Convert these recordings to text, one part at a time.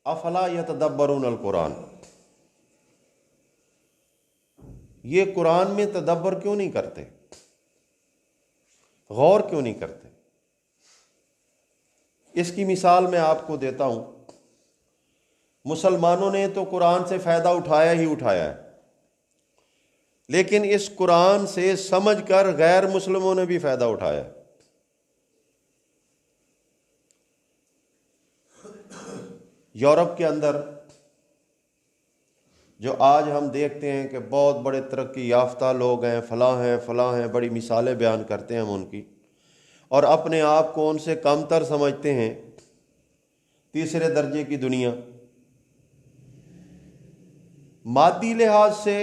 अफला यतदब्बरून अल कुरान, ये कुरान में तदब्बर क्यों नहीं करते, गौर क्यों नहीं करते। इसकी मिसाल मैं आपको देता हूं। मुसलमानों ने तो कुरान से फ़ायदा उठाया ही उठाया है, लेकिन इस कुरान से समझकर गैर मुस्लिमों ने भी फ़ायदा उठाया है। यूरोप के अंदर जो आज हम देखते हैं कि बहुत बड़े तरक्की याफ्ता लोग हैं, फलां हैं, बड़ी मिसालें बयान करते हैं हम उनकी, और अपने आप को उनसे कमतर समझते हैं, तीसरे दर्जे की दुनिया। मादी लिहाज से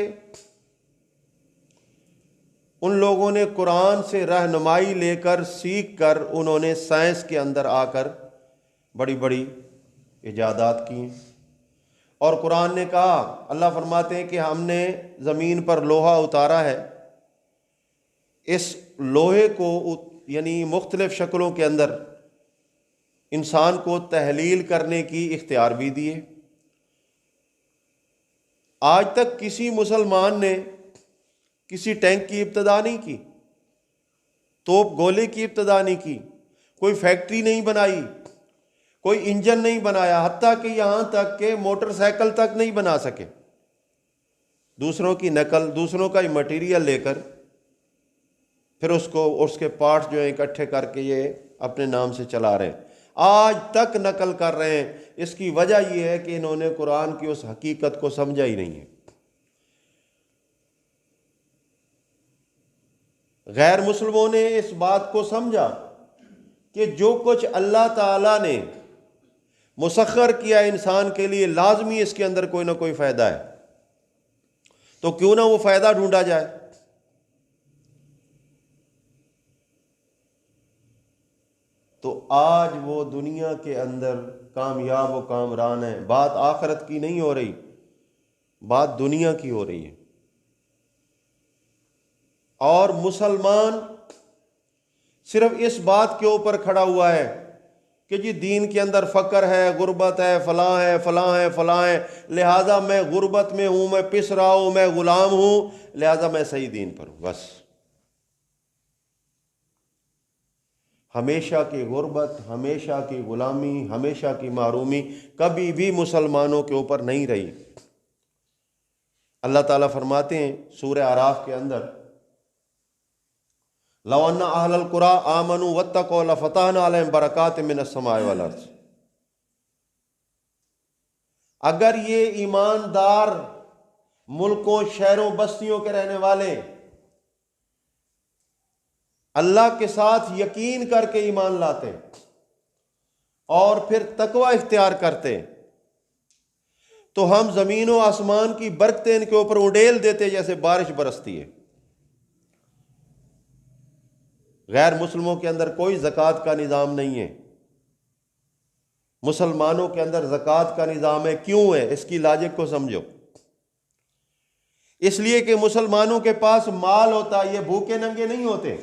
उन लोगों ने कुरान से रहनुमाई लेकर सीख कर उन्होंने साइंस के अंदर आकर बड़ी बड़ी इजादात की। और कुरान ने कहा, अल्लाह फरमाते हैं कि हमने ज़मीन पर लोहा उतारा है, इस लोहे को यानी मुख्तलिफ शक्लों के अंदर इंसान को तहलील करने की इख्तियार भी दिए। आज तक किसी मुसलमान ने किसी टैंक की इब्तदा नहीं की, तोप गोले की इब्तदा नहीं की, कोई फैक्ट्री नहीं बनाई, कोई इंजन नहीं बनाया, हत्ता कि यहां तक के मोटरसाइकिल तक नहीं बना सके। दूसरों की नकल, दूसरों का मटेरियल लेकर फिर उसको उसके पार्ट्स जो है इकट्ठे करके ये अपने नाम से चला रहे हैं, आज तक नकल कर रहे हैं। इसकी वजह यह है कि इन्होंने कुरान की उस हकीकत को समझा ही नहीं है। गैर मुस्लिमों ने इस बात को समझा कि जो कुछ अल्लाह ताला ने मुसख्खर किया इंसान के लिए, लाजमी इसके अंदर कोई ना कोई फ़ायदा है, तो क्यों ना वो फ़ायदा ढूंढा जाए। तो आज वो दुनिया के अंदर कामयाब व कामरान है। बात आखिरत की नहीं हो रही, बात दुनिया की हो रही है। और मुसलमान सिर्फ इस बात के ऊपर खड़ा हुआ है कि जी दीन के अंदर फ़क्र है, गुर्बत है, फलां है, फलां है, फलां है, लिहाजा मैं गुर्बत में हूं, मैं पिस रहा हूं, मैं गुलाम हूं, लिहाजा मैं सही दीन पर हूं। बस हमेशा की गुर्बत, हमेशा की गुलामी, हमेशा की मारूमी कभी भी मुसलमानों के ऊपर नहीं रही। अल्लाह ताला फरमाते हैं सूरह आराफ के अंदर, लौ अन्ना अहलल कुरा आमनू वत्तक़ौ लफ़तहना अलैहिम बरकातिम मिनस समाइ वल अर्ज़। अगर ये ईमानदार मुल्कों, शहरों, बस्तियों के रहने वाले अल्लाह के साथ यकीन करके ईमान लाते और फिर तकवा इख्तियार करते, तो हम ज़मीन व आसमान की बरकतें इनके ऊपर उड़ेल देते जैसे बारिश बरसती है। गैर मुस्लिमों के अंदर कोई ज़कात का निज़ाम नहीं है, मुसलमानों के अंदर ज़कात का निज़ाम है। क्यों है, इसकी लॉजिक को समझो। इसलिए कि मुसलमानों के पास माल होता है, ये भूखे नंगे नहीं होते।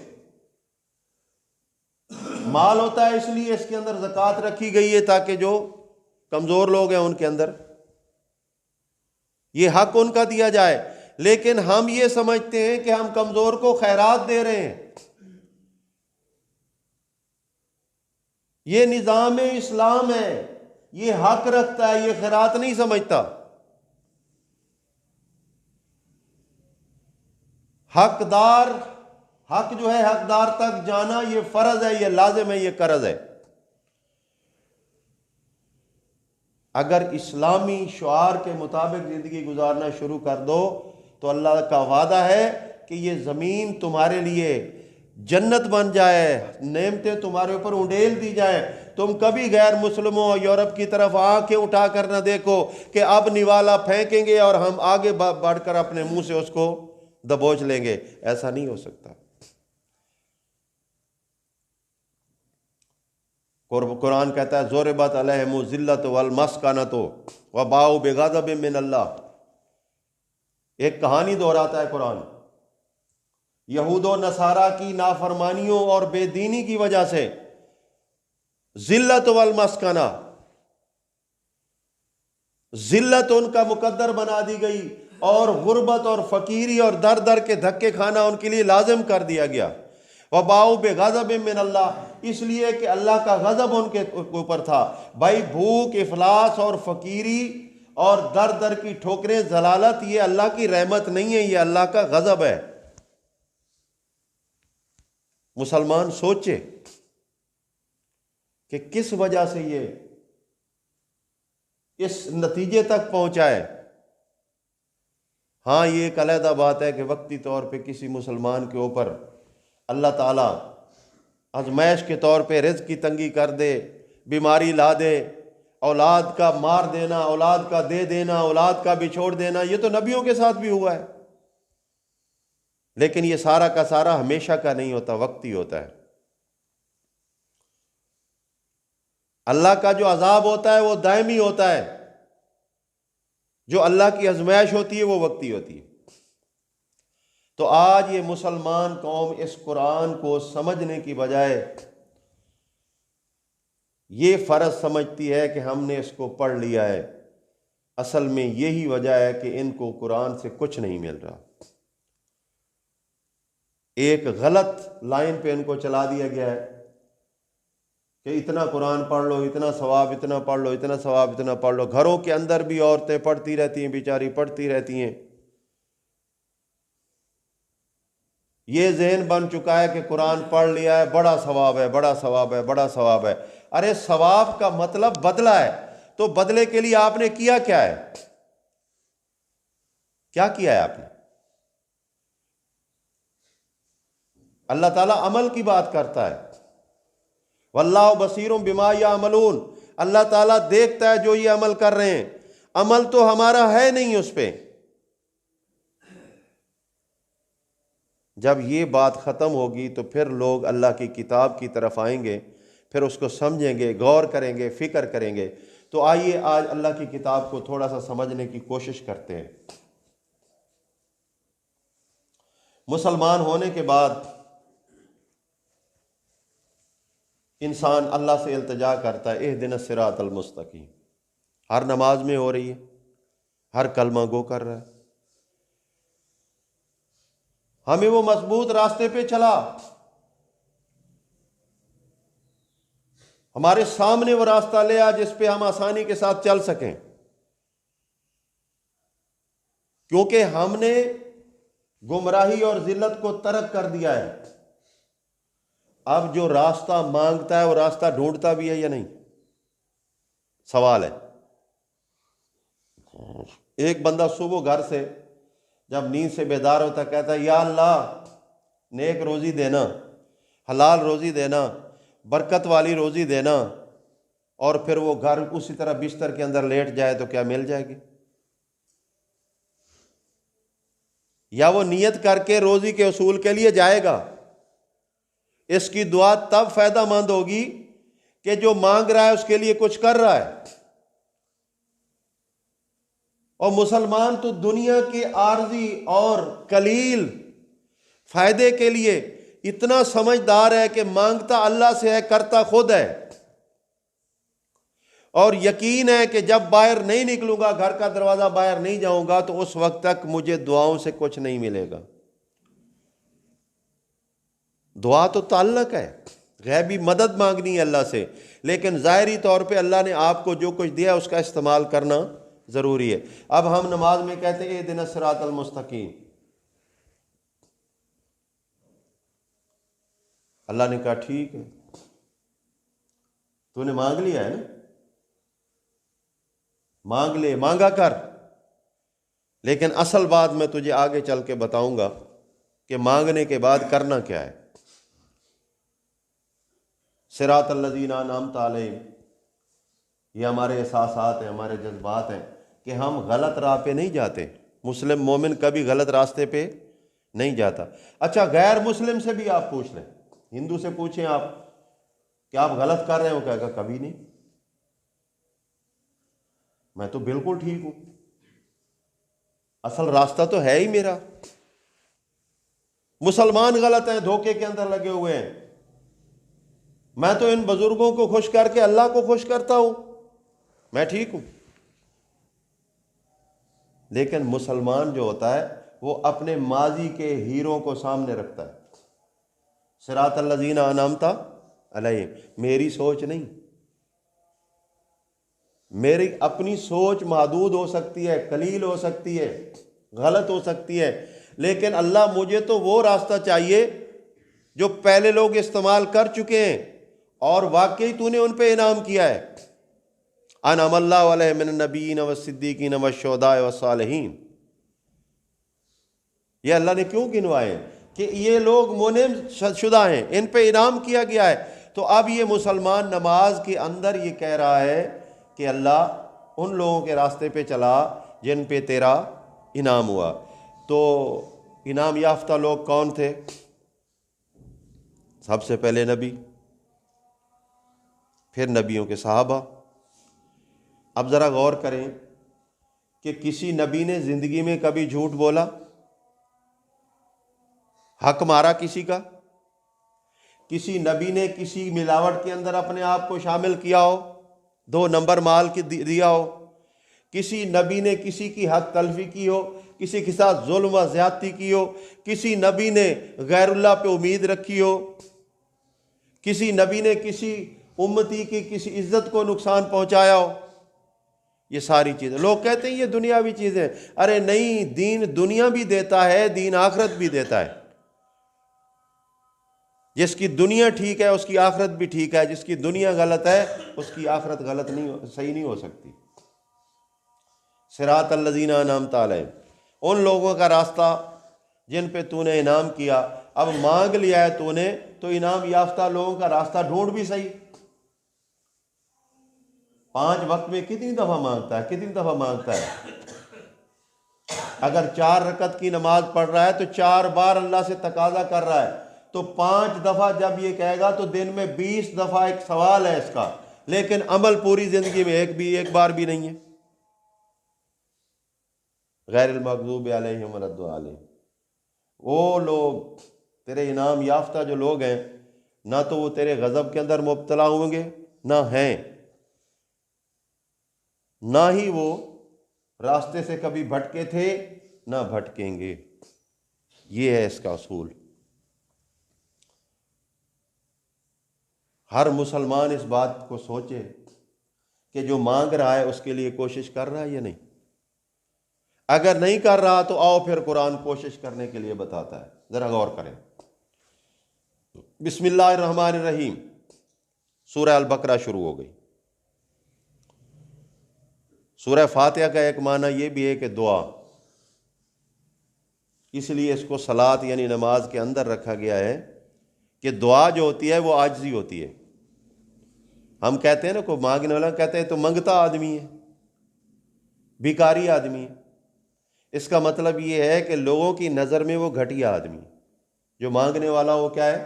माल होता है इसलिए इसके अंदर ज़कात रखी गई है, ताकि जो कमज़ोर लोग हैं उनके अंदर ये हक उनका दिया जाए। लेकिन हम ये समझते हैं कि हम कमज़ोर को खैरात दे रहे हैं। ये निज़ाम इस्लाम है, ये हक रखता है, ये खैरात नहीं समझता। हकदार, हक जो है हकदार तक जाना ये फर्ज है, ये लाजिम है, ये कर्ज है। अगर इस्लामी शुआर के मुताबिक जिंदगी गुजारना शुरू कर दो तो अल्लाह का वादा है कि ये ज़मीन तुम्हारे लिए जन्नत बन जाए, नेमतें तुम्हारे ऊपर उंडेल दी जाए। तुम कभी गैर मुस्लिमों और यूरोप की तरफ आंखें उठा कर ना देखो कि अब निवाला फेंकेंगे और हम आगे बढ़कर अपने मुंह से उसको दबोच लेंगे। ऐसा नहीं हो सकता। कुरान कहता है ज़ुरिबत अलैहिमु ज़िल्लतु वल मस्कनतु व बाउ बिग़ज़बिन मिन अल्लाह। एक कहानी दोहराता है कुरान। यहूदो नसारा की नाफरमानियों और बेदीनी की वजह से ज़िल्लत वल मस्कना, जिल्लत उनका मुकद्दर बना दी गई और गुर्बत और फकीरी और दर दर के धक्के खाना उनके लिए लाजिम कर दिया गया। वबाऊ बे गज़ब मिन अल्लाह, इसलिए कि अल्लाह का गज़ब उनके ऊपर था। भाई भूख, इफलास और फकीरी और दर दर की ठोकरें, जलालत, ये अल्लाह की रहमत नहीं है, ये अल्लाह का गज़ब है। मुसलमान सोचे कि किस वजह से ये इस नतीजे तक पहुंचा है। हाँ, ये एक अलहदा बात है कि वक्ती तौर पे किसी मुसलमान के ऊपर अल्लाह ताला आजमाइश के तौर पे रिज़्क़ की तंगी कर दे, बीमारी ला दे, औलाद का मार देना, औलाद का दे देना, औलाद का बिछोड़ देना, ये तो नबियों के साथ भी हुआ है। लेकिन ये सारा का सारा हमेशा का नहीं होता, वक्ती होता है। अल्लाह का जो अजाब होता है वो दायमी होता है, जो अल्लाह की आजमाइश होती है वो वक्ती होती है। तो आज ये मुसलमान कौम इस कुरान को समझने की बजाय ये फ़र्ज समझती है कि हमने इसको पढ़ लिया है। असल में यही वजह है कि इनको कुरान से कुछ नहीं मिल रहा। एक गलत लाइन पे इनको चला दिया गया है कि इतना कुरान पढ़ लो, इतना सवाब, इतना पढ़ लो, इतना सवाब, इतना पढ़ लो। घरों के अंदर भी औरतें पढ़ती रहती हैं, बेचारी पढ़ती रहती हैं। ये ज़हन बन चुका है कि कुरान पढ़ लिया है, बड़ा सवाब है, बड़ा सवाब है, बड़ा सवाब है। अरे सवाब का मतलब बदला है, तो बदले के लिए आपने किया क्या है? क्या किया है आपने? अल्लाह ताला अमल की बात करता है। वल्लाहु बसीरुम बिमा यामलून, अल्लाह ताला देखता है जो ये अमल कर रहे हैं। अमल तो हमारा है नहीं उस पर। जब ये बात ख़त्म होगी तो फिर लोग अल्लाह की किताब की तरफ आएंगे, फिर उसको समझेंगे, गौर करेंगे, फ़िक्र करेंगे। तो आइए आज अल्लाह की किताब को थोड़ा सा समझने की कोशिश करते हैं। मुसलमान होने के बाद इंसान अल्लाह से इल्तिजा करता है, इहदिनस सिरातल मुस्तकीम। हर नमाज में हो रही है, हर कलमा गो कर रहा है, हमें वो मजबूत रास्ते पे चला। हमारे सामने वो रास्ता ले आ जिस पे हम आसानी के साथ चल सकें, क्योंकि हमने गुमराही और जिल्लत को तर्क कर दिया है। अब जो रास्ता मांगता है वो रास्ता ढूंढता भी है या नहीं, सवाल है। एक बंदा सुबह घर से जब नींद से बेदार होता कहता है, या अल्लाह नेक रोज़ी देना, हलाल रोज़ी देना, बरकत वाली रोज़ी देना, और फिर वो घर उसी तरह बिस्तर के अंदर लेट जाए तो क्या मिल जाएगी? या वो नियत करके रोज़ी के उसूल के लिए जाएगा? इसकी दुआ तब फ़ायदामंद होगी कि जो मांग रहा है उसके लिए कुछ कर रहा है। और मुसलमान तो दुनिया के आर्जी और कलील फायदे के लिए इतना समझदार है कि मांगता अल्लाह से है, करता खुद है। और यकीन है कि जब बाहर नहीं निकलूंगा, घर का दरवाज़ा बाहर नहीं जाऊंगा, तो उस वक्त तक मुझे दुआओं से कुछ नहीं मिलेगा। दुआ तो ताल्लुक है, गैबी मदद मांगनी है अल्लाह से, लेकिन ज़ाहिरी तौर पे अल्लाह ने आपको जो कुछ दिया उसका इस्तेमाल करना ज़रूरी है। अब हम नमाज में कहते हैं इहदिनस सिरातल मुस्तकीम, अल्लाह ने कहा ठीक है, तूने मांग लिया है ना, मांग ले, मांगा कर। लेकिन असल बात मैं तुझे आगे चल के बताऊंगा कि मांगने के बाद करना क्या है। सिरातल लज़ीना अनअमता अलैहिम, ये हमारे एहसासात हैं, हमारे जज्बात हैं कि हम गलत राह पे नहीं जाते। मुस्लिम मोमिन कभी गलत रास्ते पे नहीं जाता। अच्छा, गैर मुस्लिम से भी आप पूछ लें, हिंदू से पूछें आप कि आप गलत कर रहे हो, क्या कभी नहीं, मैं तो बिल्कुल ठीक हूं, असल रास्ता तो है ही मेरा। मुसलमान गलत हैं, धोखे के अंदर लगे हुए हैं, मैं तो इन बुजुर्गों को खुश करके अल्लाह को खुश करता हूं, मैं ठीक हूं। लेकिन मुसलमान जो होता है वो अपने माजी के हीरों को सामने रखता है। सिरातल लज़ीना अनअमता अलैहिम, मेरी सोच नहीं, मेरी अपनी सोच महदूद हो सकती है, कलील हो सकती है, गलत हो सकती है, लेकिन अल्लाह मुझे तो वो रास्ता चाहिए जो पहले लोग इस्तेमाल कर चुके हैं और वाकई तूने उन पे इनाम किया है। अनअमल्लाहु अलैहिम मिनन नबिय्यीन व सिद्दीकीन व शुहदाए व सालिहीन। ये अल्लाह ने क्यों गिनवाए कि ये लोग मुनइम शुदा हैं, इन पे इनाम किया गया है। तो अब ये मुसलमान नमाज के अंदर ये कह रहा है कि अल्लाह उन लोगों के रास्ते पे चला जिन पे तेरा इनाम हुआ। तो इनाम याफ्ता लोग कौन थे? सबसे पहले नबी, फिर नबियों के सहाबा। अब ज़रा गौर करें कि किसी नबी ने ज़िंदगी में कभी झूठ बोला, हक मारा किसी का? किसी नबी ने किसी मिलावट के अंदर अपने आप को शामिल किया हो, 2 नंबर माल की दिया हो? किसी नबी ने किसी की हक तलफी की हो, किसी के साथ जुल्म व ज़्यादती की हो? किसी नबी ने गैरुल्लाह पे उम्मीद रखी हो? किसी नबी ने किसी उम्मती की किसी इज्जत को नुकसान पहुंचाया हो? ये सारी चीज़ें लोग कहते हैं ये दुनियावी चीज़ें। अरे नहीं, दीन दुनिया भी देता है, दीन आखरत भी देता है। जिसकी दुनिया ठीक है उसकी आखरत भी ठीक है, जिसकी दुनिया गलत है उसकी आखरत गलत नहीं, सही नहीं हो सकती। सिरातल लज़ीना अनअमता अलैहिम, उन लोगों का रास्ता जिन पे तूने इनाम किया। अब मांग लिया है तूने तो इनाम याफ्ता लोगों का रास्ता ढूंढ भी सही। 5 वक्त में कितनी दफ़ा मांगता है, कितनी दफ़ा मांगता है? अगर 4 रकत की नमाज पढ़ रहा है तो 4 बार अल्लाह से तकाजा कर रहा है, तो 5 दफ़ा जब ये कहेगा तो दिन में 20 दफ़ा एक सवाल है इसका, लेकिन अमल पूरी ज़िंदगी में एक बार भी नहीं है। गैरिल मग़ज़ूबि अलैहिम वलद्दालिन। वो लोग तेरे इनाम याफ्ता जो लोग हैं, ना तो वो तेरे गज़ब के अंदर मुब्तला होंगे, ना हैं, ना ही वो रास्ते से कभी भटके थे, ना भटकेंगे। ये है इसका असूल। हर मुसलमान इस बात को सोचे कि जो मांग रहा है उसके लिए कोशिश कर रहा है या नहीं। अगर नहीं कर रहा तो आओ फिर कुरान कोशिश करने के लिए बताता है। जरा गौर करें। बिस्मिल्लाहिर्रहमानिर्रहीम, सूरह अल बकरा शुरू हो गई। सूरह फातिहा का एक माना यह भी है कि दुआ, इसलिए इसको सलात यानी नमाज के अंदर रखा गया है कि दुआ जो होती है वो आजिज़ी होती है। हम कहते हैं ना, को मांगने वाला कहते हैं तो मंगता आदमी है, भिखारी आदमी है। इसका मतलब ये है कि लोगों की नज़र में वो घटिया आदमी है। जो मांगने वाला वो क्या है?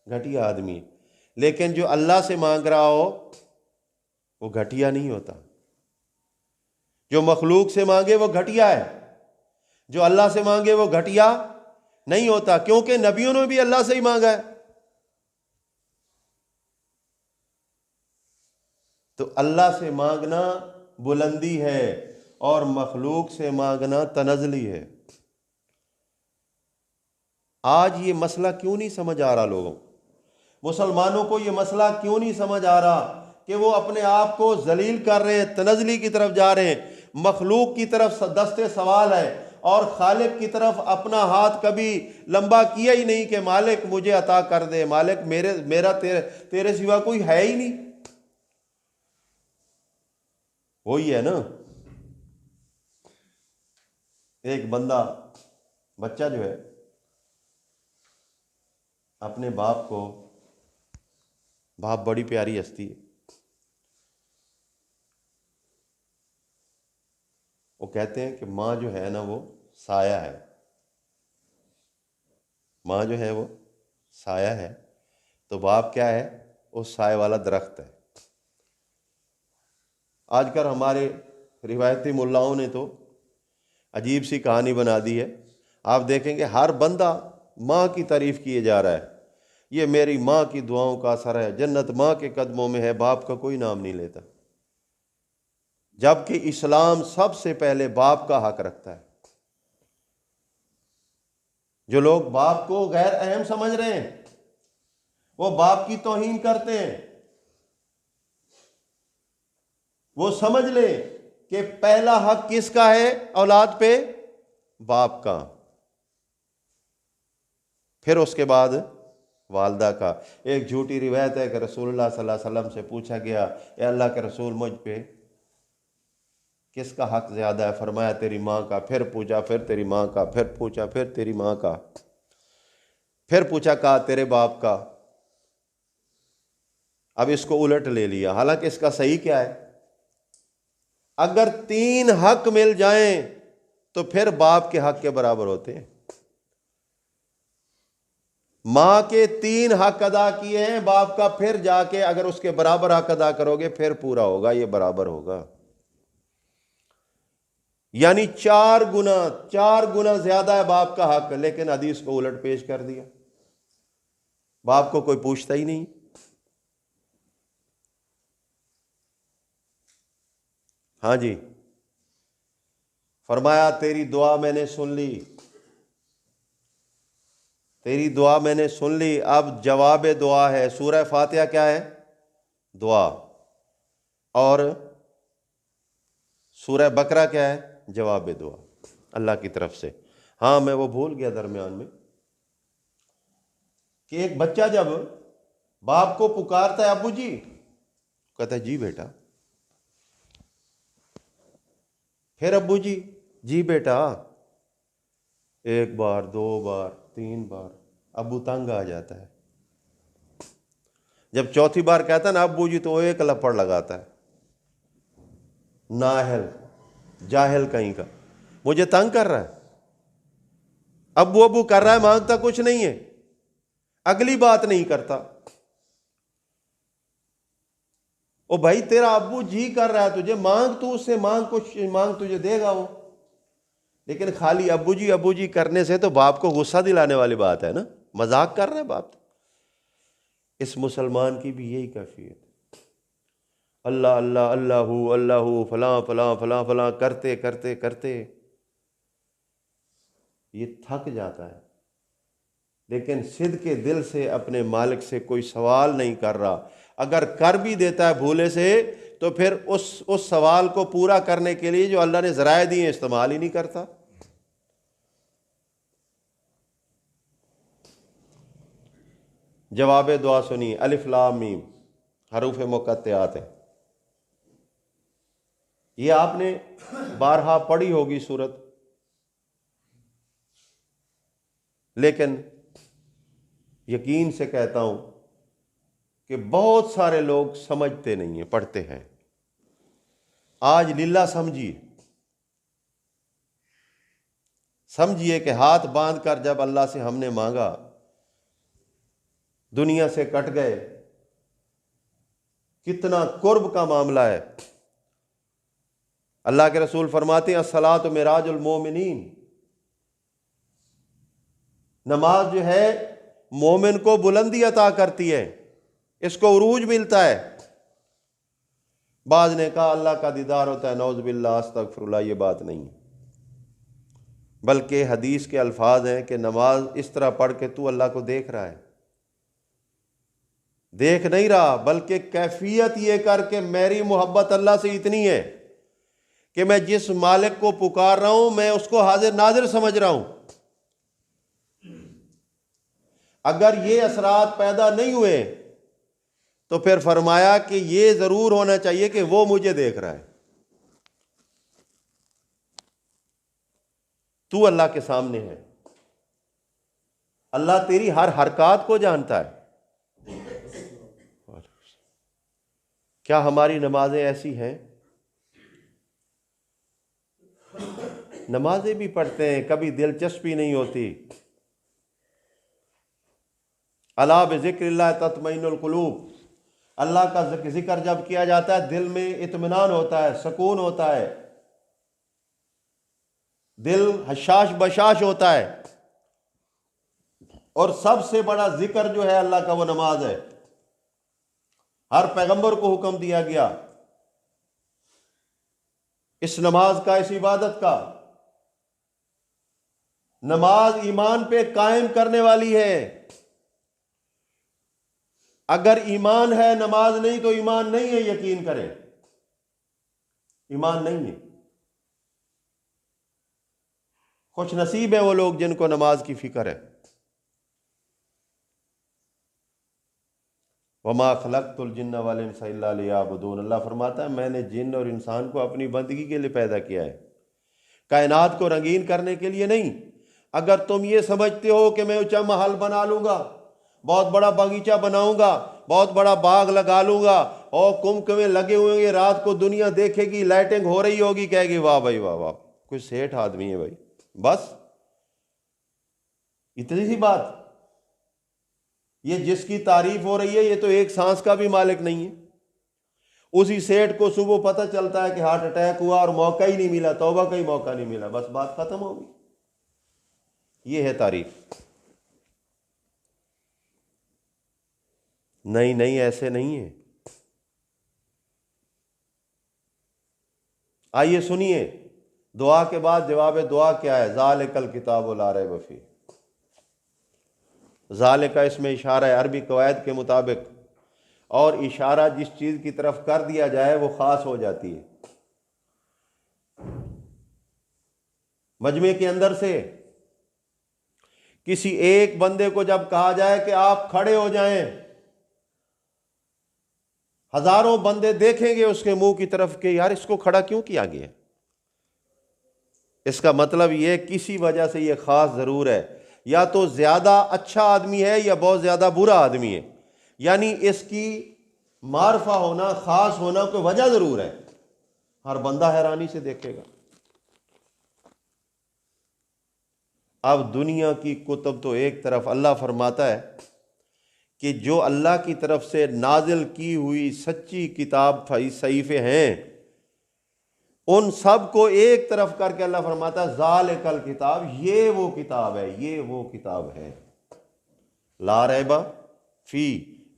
घटिया आदमी है। लेकिन जो अल्लाह से मांग रहा हो वो घटिया नहीं होता। जो मखलूक से मांगे वो घटिया है, जो अल्लाह से मांगे वो घटिया नहीं होता, क्योंकि नबियों ने भी अल्लाह से ही मांगा है। तो अल्लाह से मांगना बुलंदी है और मखलूक से मांगना तनज़ली है। आज ये मसला क्यों नहीं समझ आ रहा लोगों, मुसलमानों को ये मसला क्यों नहीं समझ आ रहा कि वो अपने आप को जलील कर रहे हैं, तनज़ली की तरफ जा रहे हैं। मखलूक की तरफ दस्ते सवाल है और खालिक की तरफ अपना हाथ कभी लंबा किया ही नहीं कि मालिक मुझे अता कर दे, मालिक मेरा तेरे सिवा कोई है ही नहीं। वही है ना, एक बच्चा जो है अपने बाप को, बाप बड़ी प्यारी हस्ती है, वो कहते हैं कि माँ जो है ना वो साया है, माँ जो है वो साया है, तो बाप क्या है? वो साए वाला दरख्त है। आजकल हमारे रिवायती मुल्लाओं ने तो अजीब सी कहानी बना दी है। आप देखेंगे हर बंदा माँ की तारीफ किए जा रहा है, ये मेरी माँ की दुआओं का असर है, जन्नत माँ के कदमों में है, बाप का कोई नाम नहीं लेता। जबकि इस्लाम सबसे पहले बाप का हक रखता है। जो लोग बाप को गैर अहम समझ रहे हैं, वो बाप की तौहीन करते हैं। वो समझ ले कि पहला हक किसका है औलाद पे? बाप का, फिर उसके बाद वालदा का। एक झूठी रिवायत है कि रसूलुल्लाह सल्लल्लाहु अलैहि वसल्लम से पूछा गया, ए अल्लाह के रसूल, मुझ पे किसका हक ज्यादा है? फरमाया तेरी माँ का। फिर पूछा, फिर तेरी माँ का। फिर पूछा, फिर तेरी माँ का। फिर पूछा, कहा तेरे बाप का। अब इसको उलट ले लिया। हालांकि इसका सही क्या है? अगर 3 हक मिल जाएं तो फिर बाप के हक के बराबर होते हैं। मां के 3 हक अदा किए हैं बाप का, फिर जाके अगर उसके बराबर हक अदा करोगे फिर पूरा होगा, ये बराबर होगा। यानी 4 गुना, 4 गुना ज्यादा है बाप का हक। लेकिन हदीस को उलट पेश कर दिया, बाप को कोई पूछता ही नहीं। हाँ जी, फरमाया तेरी दुआ मैंने सुन ली, तेरी दुआ मैंने सुन ली। अब जवाब दुआ है। सूरह फातिहा क्या है? दुआ। और सूरह बकरा क्या है? जवाब दुआ, अल्लाह की तरफ से। हाँ, मैं वो भूल गया दरमियान में कि एक बच्चा जब बाप को पुकारता है, अब्बू जी, कहता है जी बेटा। फिर अब्बू जी, जी बेटा। 1 बार, 2 बार, 3 बार, अब्बू तंग आ जाता है। जब चौथी बार कहता है ना अब्बू जी, तो एक लपड़ लगाता है, नाहल जाहिल कहीं का, मुझे तंग कर रहा है। अब्बू अब्बू कर रहा है, मांगता कुछ नहीं है, अगली बात नहीं करता। ओ भाई, तेरा अब्बू जी कर रहा है, तुझे मांग, तू उससे मांग, कुछ मांग, तुझे देगा वो। लेकिन खाली अब्बू जी करने से तो बाप को गुस्सा दिलाने वाली बात है ना, मजाक कर रहा है बाप। इस मुसलमान की भी यही कैफियत, अल्लाह अल्लाह अल्लाहू अल्लाहू फलां फलां फलां फलां करते करते करते ये थक जाता है। लेकिन सिद्ध के दिल से अपने मालिक से कोई सवाल नहीं कर रहा। अगर कर भी देता है भूले से, तो फिर उस सवाल को पूरा करने के लिए जो अल्लाह ने जराए दिए इस्तेमाल ही नहीं करता। जवाब दुआ सुनिए, अलिफ लाम मीम हरूफ मुक़त्तिआत है। ये आपने बारहा पढ़ी होगी सूरत, लेकिन यकीन से कहता हूं कि बहुत सारे लोग समझते नहीं है, पढ़ते हैं। आज लिल्ला समझिए कि हाथ बांध कर जब अल्लाह से हमने मांगा, दुनिया से कट गए, कितना कुर्ब का मामला है। अल्लाह के रसूल फरमाते हैं, अस्सलातु मिराजुल मोमिनीन, नमाज जो है मोमिन को बुलंदी अता करती है, इसको उरूज मिलता है। बाज ने कहा अल्लाह का दीदार होता है, नौज़ बिल्लाह अस्तगफिरुल्लाह, ये बात नहीं है। बल्कि हदीस के अल्फाज हैं कि नमाज इस तरह पढ़ के तू अल्लाह को देख रहा है, देख नहीं रहा, बल्कि कैफियत ये करके मेरी मोहब्बत अल्लाह से इतनी है कि मैं जिस मालिक को पुकार रहा हूं, मैं उसको हाजिर नाजिर समझ रहा हूं। अगर ये असरात पैदा नहीं हुए तो फिर फरमाया कि ये जरूर होना चाहिए कि वो मुझे देख रहा है। तू अल्लाह के सामने है, अल्लाह तेरी हर हरकत को जानता है। क्या हमारी नमाजें ऐसी हैं? नमाजें भी पढ़ते हैं, कभी दिलचस्पी नहीं होती। अला बिज़िक्रिल्लाह तत्मइनुल कुलूब, अल्लाह का जिक्र जब किया जाता है दिल में इत्मीनान होता है, सुकून होता है, दिल हशाश बशाश होता है। और सबसे बड़ा जिक्र जो है अल्लाह का, वो नमाज है। हर पैगंबर को हुक्म दिया गया इस नमाज का, इस इबादत का। नमाज ईमान पे कायम करने वाली है। अगर ईमान है, नमाज नहीं तो ईमान नहीं है, यकीन करें, ईमान नहीं है। खुश नसीब है वो लोग जिनको नमाज की फिक्र है। वमा खलक़तुल जिन्ना वल इंसा इल्ला लियअबुदून, अल्लाह फरमाता है मैंने जिन और इंसान को अपनी बंदगी के लिए पैदा किया है, कायनात को रंगीन करने के लिए नहीं। अगर तुम ये समझते हो कि मैं ऊंचा महल बना लूंगा, बहुत बड़ा बगीचा बनाऊंगा, बहुत बड़ा बाग लगा लूंगा और कुमकुमे लगे हुए होंगे, रात को दुनिया देखेगी, लाइटिंग हो रही होगी, कहेगी वाह भाई वाह वाह, कोई सेठ आदमी है भाई, बस इतनी सी बात। ये जिसकी तारीफ हो रही है ये तो एक सांस का भी मालिक नहीं है। उसी सेठ को सुबह पता चलता है कि हार्ट अटैक हुआ और मौका ही नहीं मिला, तौबा का ही मौका नहीं मिला, बस बात खत्म होगी। ये है तारीफ। नहीं नहीं, ऐसे नहीं है। आइए सुनिए, दुआ के बाद जवाब दुआ क्या है? ज़ालिकल किताबु ला रैब फीह। ज़ालिका इसमें इशारा है अरबी कवायद के मुताबिक, और इशारा जिस चीज़ की तरफ कर दिया जाए वो ख़ास हो जाती है। मजमे के अंदर से किसी एक बंदे को जब कहा जाए कि आप खड़े हो जाएं, हजारों बंदे देखेंगे उसके मुंह की तरफ कि यार इसको खड़ा क्यों किया गया। इसका मतलब ये किसी वजह से ये खास जरूर है, या तो ज्यादा अच्छा आदमी है या बहुत ज्यादा बुरा आदमी है, यानी इसकी मारफा होना, खास होना कोई वजह जरूर है। हर बंदा हैरानी से देखेगा। अब दुनिया की कुतुब तो एक तरफ, अल्लाह फरमाता है कि जो अल्लाह की तरफ से नाजिल की हुई सच्ची किताब सहीफे हैं, उन सब को एक तरफ करके अल्लाह फरमाता है ज़ालिकल किताब, ये वो किताब है, ये वो किताब है, ला रैबा फी,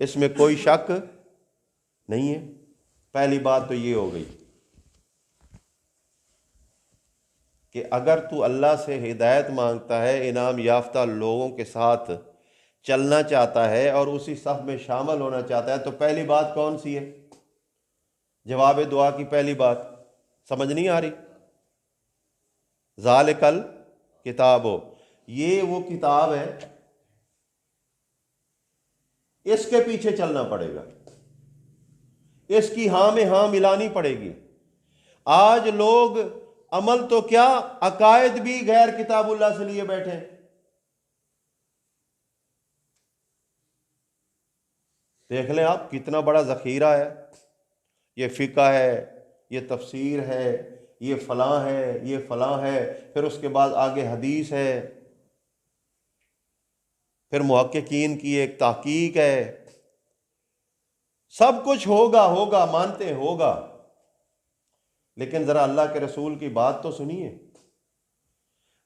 इसमें कोई शक नहीं है। पहली बात तो ये हो गई कि अगर तू अल्लाह से हिदायत मांगता है, इनाम याफ्ता लोगों के साथ चलना चाहता है और उसी सफ में शामिल होना चाहता है, तो पहली बात कौन सी है? जवाब दुआ की पहली बात समझ नहीं आ रही? ज़ालिकल किताबो, ये वो किताब है, इसके पीछे चलना पड़ेगा, इसकी हां में हां मिलानी पड़ेगी। आज लोग अमल तो क्या, अकायद भी गैर किताबुल्लाह से लिए बैठे हैं। देख लें आप, कितना बड़ा जखीरा है। ये फ़िक़्ह है, ये तफसीर है, ये फलां है, ये फलां है, फिर उसके बाद आगे हदीस है, फिर मुहक्किकीन की एक तहकीक है। सब कुछ होगा, होगा मानते हैं, होगा, लेकिन ज़रा अल्लाह के रसूल की बात तो सुनिए।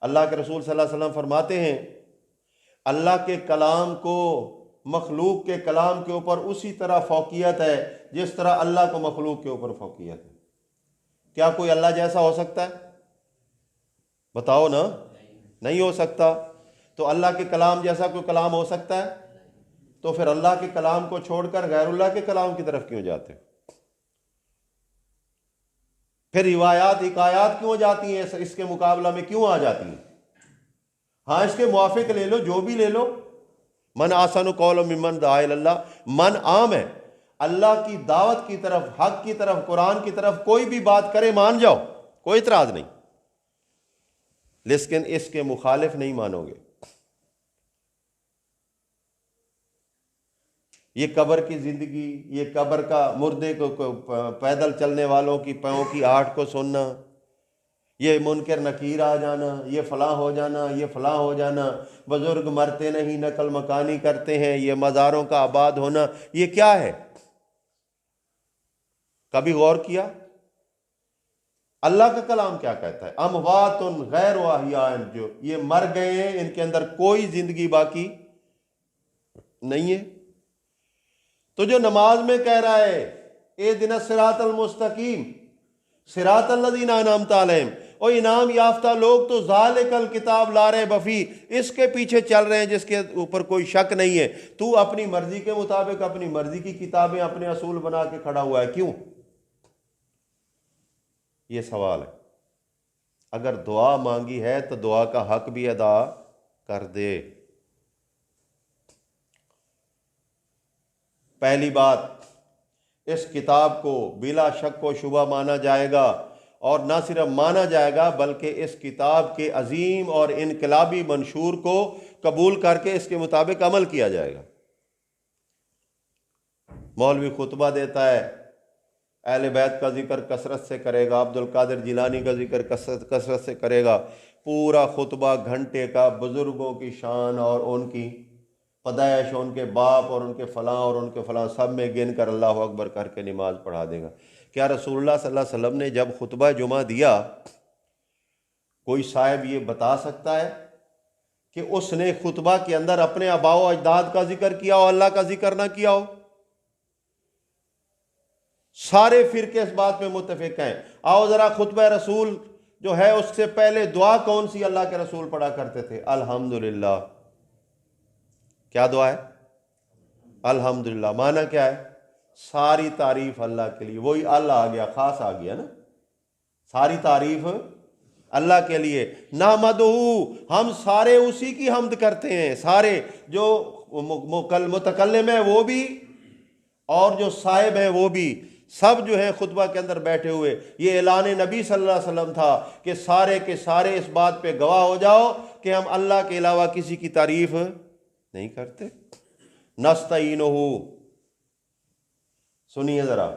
अल्लाह के रसूल सल्लल्लाहु अलैहि वसल्लम फरमाते हैं अल्लाह के कलाम को मखलूक के कलाम के ऊपर उसी तरह फौकियत है जिस तरह अल्लाह को मखलूक के ऊपर फौकियत है। क्या कोई अल्लाह जैसा हो सकता है? बताओ ना, नहीं हो सकता। तो अल्लाह के कलाम जैसा कोई कलाम हो सकता है? तो फिर अल्लाह के कलाम को छोड़कर गैरुल्लाह के कलाम की तरफ क्यों जाते? फिर रिवायात हिकायात क्यों जाती हैं? इसके मुकाबला में क्यों आ जाती हैं? हाँ, इसके मुआफिक ले लो, जो भी ले लो। मन आसन कौल मिमन दुआ इल्लल्लाह, मन आम है, अल्लाह की दावत की तरफ, हक की तरफ, कुरान की तरफ कोई भी बात करे मान जाओ, कोई इतराज नहीं, लेकिन इसके मुखालिफ नहीं मानोगे। ये कब्र की जिंदगी, ये कब्र का मुर्दे को पैदल चलने वालों की पाँव की आहट को सुनना, ये मुनकर नकीर आ जाना, ये फलां हो जाना, ये फलां हो जाना, बुजुर्ग मरते नहीं नकल मकानी करते हैं, ये मज़ारों का आबाद होना, ये क्या है? कभी गौर किया अल्लाह का कलाम क्या कहता है? अमवातुन गैर अहयान, जो ये मर गए हैं, इनके अंदर कोई जिंदगी बाकी नहीं है। तो जो नमाज में कह रहा है ए दिन सिरातल मुस्तकीम, सिरातल्लज़ीना अनअमता अलैहिम, और इनाम याफ्ता लोग तो ज़ालिकल किताब ला रहे बफ़ी, इसके पीछे चल रहे हैं जिसके ऊपर कोई शक नहीं है। तू अपनी मर्जी के मुताबिक अपनी मर्जी की किताबें अपने असूल बना के खड़ा हुआ है, क्यों? ये सवाल है। अगर दुआ मांगी है तो दुआ का हक भी अदा कर दे। पहली बात, इस किताब को बिला शक व शुबा माना जाएगा, और ना सिर्फ माना जाएगा बल्कि इस किताब के अजीम और इनकलाबी मंशूर को कबूल करके इसके मुताबिक अमल किया जाएगा। मौलवी खुतबा देता है, अहले बैत का जिक्र कसरत से करेगा, अब्दुल कादिर जिलानी का जिक्र कसरत से करेगा, पूरा खुतबा घंटे का बुजुर्गों की शान और उनकी पदाइश, उनके बाप और उनके फ़लाँ और उनके फ़लाँ सब में गिन कर अल्लाह अकबर करके नमाज पढ़ा देगा। क्या रसूलुल्लाह सल्लल्लाहु अलैहि वसल्लम ने जब खुतबा जुमा दिया, कोई साहिब ये बता सकता है कि उसने खुतबा के अंदर अपने आबाओ अजदाद का जिक्र किया हो, अल्लाह का जिक्र ना किया हो? सारे फिरके इस बात में मुत्तफिक हैं। आओ जरा खुतबा रसूल जो है उससे पहले दुआ कौन सी अल्लाह के रसूल पढ़ा करते थे? अल्हम्दुलिल्लाह। क्या दुआ है? अल्हम्दुलिल्लाह। माना क्या है? सारी तारीफ अल्लाह के लिए। वही अल्लाह आ गया, खास आ गया ना, सारी तारीफ अल्लाह के लिए। नामदहू, हम सारे उसी की हमद करते हैं, सारे जो मुतकल्लिम है वो भी और जो साहिब है वो भी, सब जो है खुतबा के अंदर बैठे हुए। ये ऐलान नबी सल्लल्लाहु अलैहि वसल्लम था कि सारे के सारे इस बात पे गवाह हो जाओ कि हम अल्लाह के अलावा किसी की तारीफ नहीं करते। नस्तईनुहु, सुनिए जरा,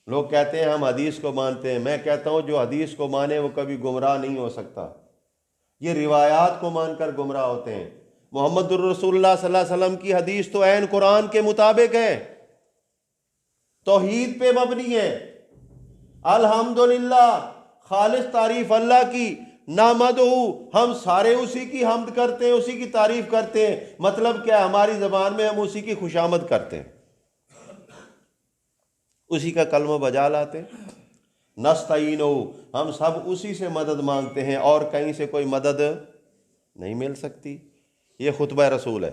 लोग कहते हैं हम हदीस को मानते हैं। मैं कहता हूं जो हदीस को माने वो कभी गुमराह नहीं हो सकता। ये रिवायात को मानकर गुमराह होते हैं। मोहम्मदुर रसूलुल्लाह सल्लल्लाहु अलैहि वसल्लम की हदीस तो ऐन कुरान के मुताबिक है, तौहीद पे मबनी है। अल्हम्दुलिल्लाह, खालिस तारीफ अल्लाह की। नामदहू, हम सारे उसी की हमद करते हैं, उसी की तारीफ करते हैं। मतलब क्या? हमारी जबान में हम उसी की खुशामद करते हैं, उसी का कलमा बजा लाते हैं। नस्तईनो, हम सब उसी से मदद मांगते हैं और कहीं से कोई मदद नहीं मिल सकती। ये खुतबा रसूल है।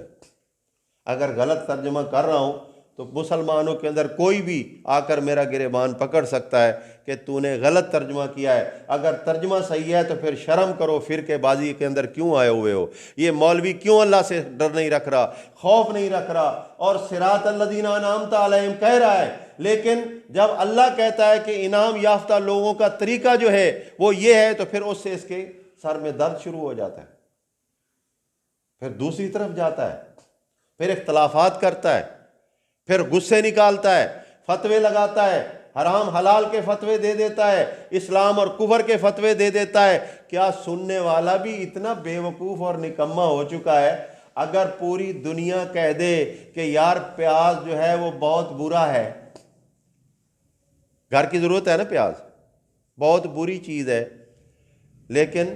अगर गलत तर्जमा कर रहा हूं तो मुसलमानों के अंदर कोई भी आकर मेरा गिरेबान पकड़ सकता है कि तूने गलत तर्जमा किया है। अगर तर्जमा सही है तो फिर शर्म करो, फिरके बाजी के अंदर क्यों आए हुए हो? ये मौलवी क्यों अल्लाह से डर नहीं रख रहा, खौफ नहीं रख रहा, और सिरातल्लज़ीना अनअमता अलैहिम कह रहा है। लेकिन जब अल्लाह कहता है कि इनाम याफ्ता लोगों का तरीका जो है वो ये है, तो फिर उससे इसके सर में दर्द शुरू हो जाता है, फिर दूसरी तरफ जाता है, फिर इख्तलाफात करता है, फिर गुस्से निकालता है, फतवे लगाता है, हराम हलाल के फतवे दे देता है, इस्लाम और कुफर के फतवे दे देता है। क्या सुनने वाला भी इतना बेवकूफ़ और निकम्मा हो चुका है? अगर पूरी दुनिया कह दे कि यार प्याज जो है वो बहुत बुरा है, घर की ज़रूरत है ना, प्याज बहुत बुरी चीज़ है, लेकिन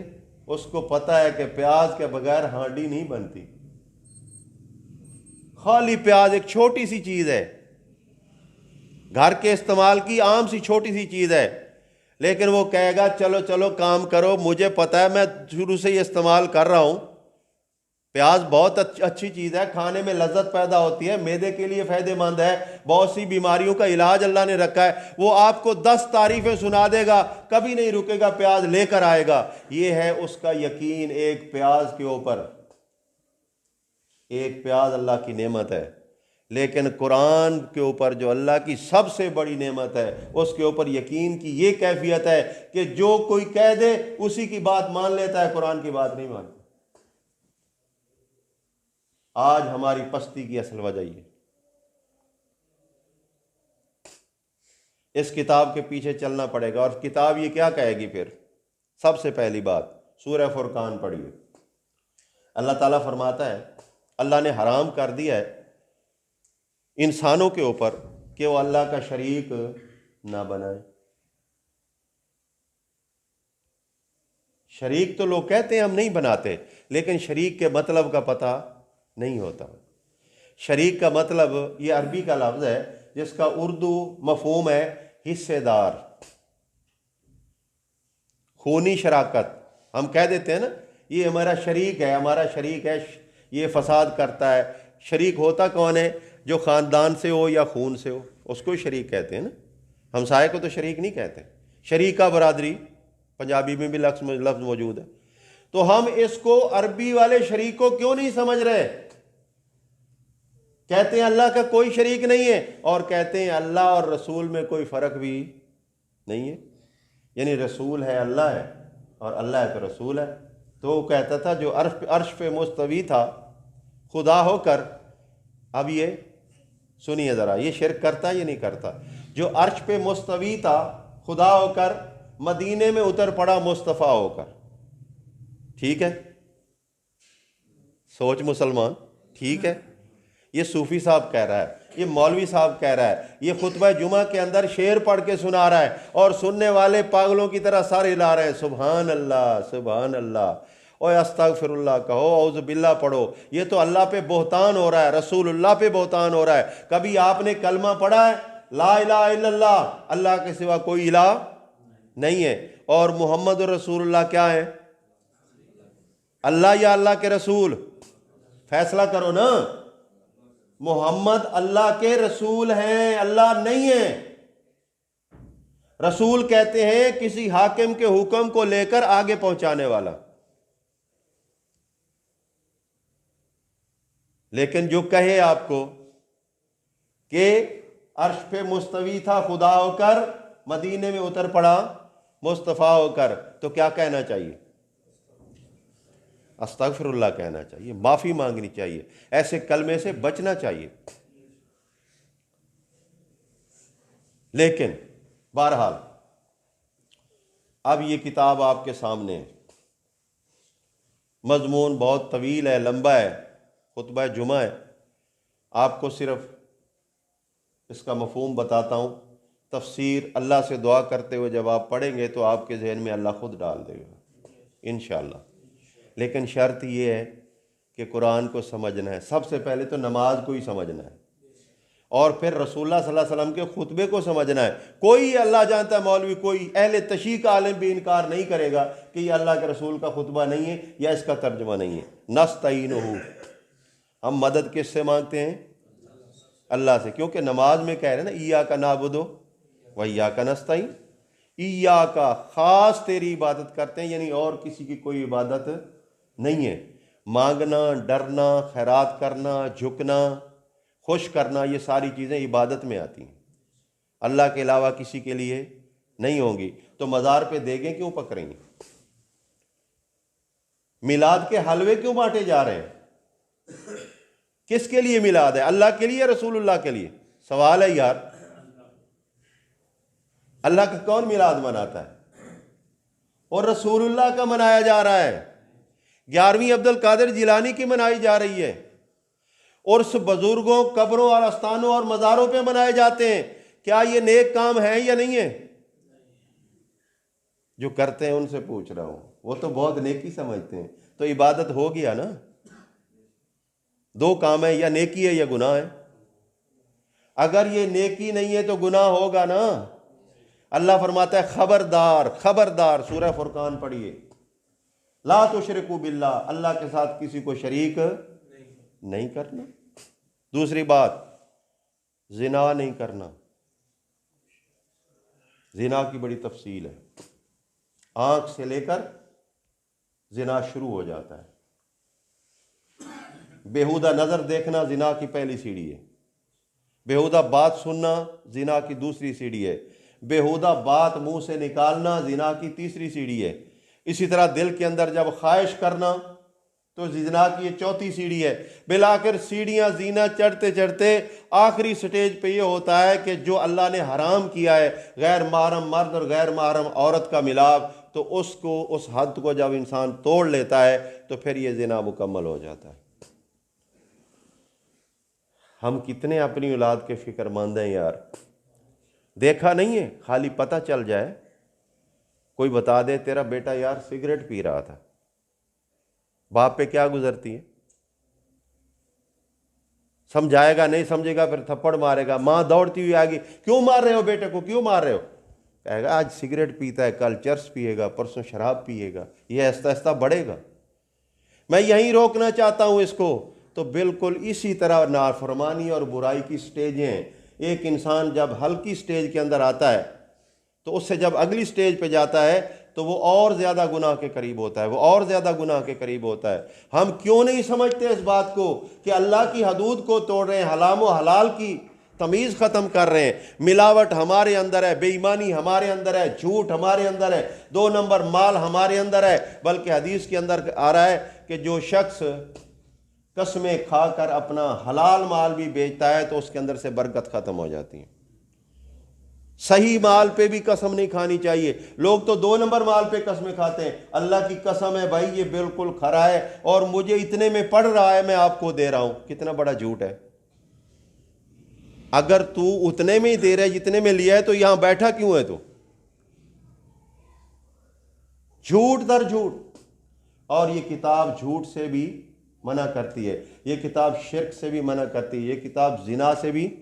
उसको पता है कि प्याज के बगैर हांडी नहीं बनती। खाली प्याज एक छोटी सी चीज़ है, घर के इस्तेमाल की आम सी छोटी सी चीज़ है, लेकिन वो कहेगा चलो चलो काम करो, मुझे पता है, मैं शुरू से ही इस्तेमाल कर रहा हूँ, प्याज बहुत अच्छी चीज़ है, खाने में लज्जत पैदा होती है, मैदे के लिए फ़ायदेमंद है, बहुत सी बीमारियों का इलाज अल्लाह ने रखा है। वो आपको 10 तारीफ़ें सुना देगा, कभी नहीं रुकेगा, प्याज लेकर आएगा। ये है उसका यकीन एक प्याज के ऊपर। एक प्याज अल्लाह की नेमत है, लेकिन कुरान के ऊपर जो अल्लाह की सबसे बड़ी नेमत है, उसके ऊपर यकीन की ये कैफियत है कि जो कोई कह दे उसी की बात मान लेता है, कुरान की बात नहीं मानता। आज हमारी पस्ती की असल वजह ये, इस किताब के पीछे चलना पड़ेगा। और किताब ये क्या कहेगी फिर? सबसे पहली बात सूरह फुरकान पढ़िए। अल्लाह ताला फरमाता है, अल्लाह ने हराम कर दिया है इंसानों के ऊपर कि वो अल्लाह का शरीक ना बनाए। शरीक तो लोग कहते हैं हम नहीं बनाते, लेकिन शरीक के मतलब का पता नहीं होता। शरीक का मतलब ये अरबी का लफ्ज़ है जिसका उर्दू मफहूम है हिस्सेदार। खूनी शराकत, हम कह देते हैं ना ये हमारा शरीक है, हमारा शरीक है, ये फसाद करता है। शरीक होता कौन है? जो ख़ानदान से हो या खून से हो, उसको ही शरीक कहते हैं ना। हमसाये को तो शरीक नहीं कहते। शरीका बरादरी पंजाबी में भी लफ्ज़ मौजूद है। तो हम इसको अरबी वाले शरीक को क्यों नहीं समझ रहे? कहते हैं अल्लाह का कोई शरीक नहीं है, और कहते हैं अल्लाह और रसूल में कोई फ़र्क भी नहीं है। यानी रसूल है अल्लाह है और अल्लाह है तो रसूल है। तो वो कहता था जो अर्श पे मुस्तवी था खुदा होकर, अब ये सुनिए ज़रा, ये शिरक करता है ये नहीं करता? जो अर्श पे मुस्तवी था खुदा होकर, मदीने में उतर पड़ा मुस्तफ़ा होकर, ठीक है? सोच मुसलमान, ठीक है? ये सूफी साहब कह रहा है, ये मौलवी साहब कह रहा है, ये खुतबा जुमा के अंदर शेर पढ़ के सुना रहा है, और सुनने वाले पागलों की तरह सर हिला रहे हैं, सुभान अल्लाह सुभान अल्लाह, और अस्तगफिरुल्लाह कहो, औज़ु बिल्लाह पढ़ो। ये तो अल्लाह पे बोहतान हो रहा है, रसूलुल्लाह पे बोहतान हो रहा है। कभी आपने कलमा पढ़ा है ला इलाहा इल्लल्लाह, अल्लाह के सिवा कोई इलाह नहीं है, और मोहम्मद रसूलुल्लाह क्या है? अल्लाह या अल्लाह के रसूल? फैसला करो ना। मोहम्मद अल्लाह के रसूल हैं, अल्लाह नहीं है। रसूल कहते हैं किसी हाकिम के हुक्म को लेकर आगे पहुंचाने वाला। लेकिन जो कहे आपको कि अर्श पे मुस्तवी था खुदा होकर, मदीने में उतर पड़ा मुस्तफ़ा होकर, तो क्या कहना चाहिए? अस्तगफिरुल्लाह कहना चाहिए, माफ़ी मांगनी चाहिए, ऐसे कलमे से बचना चाहिए। लेकिन बहरहाल अब ये किताब आपके सामने है, मजमून बहुत तवील है, लंबा है, खुतबा जुमा है। आपको सिर्फ इसका मफहूम बताता हूँ। तफसीर अल्लाह से दुआ करते हुए जब आप पढ़ेंगे तो आपके जहन में अल्लाह खुद डाल देगा इंशाअल्लाह। लेकिन शर्त यह है कि कुरान को समझना है, सबसे पहले तो नमाज को ही समझना है, और फिर रसूलुल्लाह सल्लल्लाहु अलैहि वसल्लम के खुतबे को समझना है। कोई अल्लाह जानता मौलवी, कोई अहले तशरीह का आलिम भी इनकार नहीं करेगा कि ये अल्लाह के रसूल का खुतबा नहीं है या इसका तर्जुमा नहीं है। नस्तईनुहु, हम मदद किससे मांगते हैं? अल्लाह से, क्योंकि नमाज में कह रहे हैं ना इय्याका नअबुदु व इय्याका नस्तईन, इय्याका खास तेरी इबादत करते हैं, यानी और किसी की कोई इबादत नहीं है। मांगना, डरना, खैरात करना, झुकना, खुश करना, ये सारी चीज़ें इबादत में आती हैं, अल्लाह के अलावा किसी के लिए नहीं होंगी। तो मज़ार पे देगे क्यों पकड़ेंगे? मिलाद के हलवे क्यों बांटे जा रहे हैं? किसके लिए मिलाद है? अल्लाह के लिए, रसूलुल्लाह के लिए? सवाल है यार। अल्लाह का कौन मिलाद मनाता है? और रसूलुल्लाह का मनाया जा रहा है। 11वीं अब्दुल कादिर जिलानी की मनाई जा रही है, और उस बुजुर्गों, कब्रों और आस्थानों और मज़ारों पे मनाए जाते हैं। क्या ये नेक काम है या नहीं है? जो करते हैं उनसे पूछ रहा हूं, वो तो बहुत नेकी समझते हैं। तो इबादत हो गया ना? दो काम है, या नेकी है या गुनाह है। अगर ये नेकी नहीं है तो गुनाह होगा ना। अल्लाह फरमाता है खबरदार खबरदार, सूरह फुरकान पढ़िए, ला तुशरिकू बिल्लाह, अल्लाह के साथ किसी को शरीक नहीं करना। दूसरी बात, जिना नहीं करना। जिना की बड़ी तफसील है, आंख से लेकर जिना शुरू हो जाता है। बेहुदा नजर देखना जिना की पहली सीढ़ी है, बेहुदा बात सुनना जिना की दूसरी सीढ़ी है, बेहुदा बात मुंह से निकालना जिना की तीसरी सीढ़ी है। इसी तरह दिल के अंदर जब ख्वाहिश करना तो जिना की ये चौथी सीढ़ी है। बिलाकर सीढ़ियां जीना चढ़ते चढ़ते आखिरी स्टेज पे ये होता है कि जो अल्लाह ने हराम किया है, गैर महरम मर्द और गैर महरम औरत का मिलाप, तो उसको, उस हद को जब इंसान तोड़ लेता है तो फिर ये जिना मुकम्मल हो जाता है। हम कितने अपनी औलाद के फिक्रमंद हैं यार। देखा नहीं है, खाली पता चल जाए, कोई बता दे तेरा बेटा यार सिगरेट पी रहा था, बाप पे क्या गुजरती है? समझाएगा नहीं समझेगा, फिर थप्पड़ मारेगा, मां दौड़ती हुई आएगी, क्यों मार रहे हो बेटे को, क्यों मार रहे हो? कहेगा आज सिगरेट पीता है, कल चर्स पिएगा, परसों शराब पिएगा, ये आहिस्ता आहिस्ता बढ़ेगा। मैं यहीं रोकना चाहता हूँ इसको। तो बिल्कुल इसी तरह नाफरमानी और बुराई की स्टेजें, एक इंसान जब हल्की स्टेज के अंदर आता है तो उससे जब अगली स्टेज पे जाता है तो वो और ज़्यादा गुनाह के करीब होता है, वो और ज़्यादा गुनाह के करीब होता है। हम क्यों नहीं समझते इस बात को कि अल्लाह की हदूद को तोड़ रहे हैं, हराम व हलाल की तमीज़ ख़त्म कर रहे हैं, मिलावट हमारे अंदर है, बेईमानी हमारे अंदर है, झूठ हमारे अंदर है, 2 नंबर माल हमारे अंदर है। बल्कि हदीस के अंदर आ रहा है कि जो शख्स कसमें खाकर अपना हलाल माल भी बेचता है तो उसके अंदर से बरकत ख़त्म हो जाती है। सही माल पे भी कसम नहीं खानी चाहिए। लोग तो 2 नंबर माल पे कसमें खाते हैं। अल्लाह की कसम है भाई ये बिल्कुल खरा है और मुझे इतने में पड़ रहा है, मैं आपको दे रहा हूं। कितना बड़ा झूठ है। अगर तू उतने में ही दे रहा है जितने में लिया है तो यहां बैठा क्यों है तू? झूठ दर झूठ। और ये किताब झूठ से भी मना करती है, ये किताब शिर्क से भी मना करती है, ये किताब जिना से भी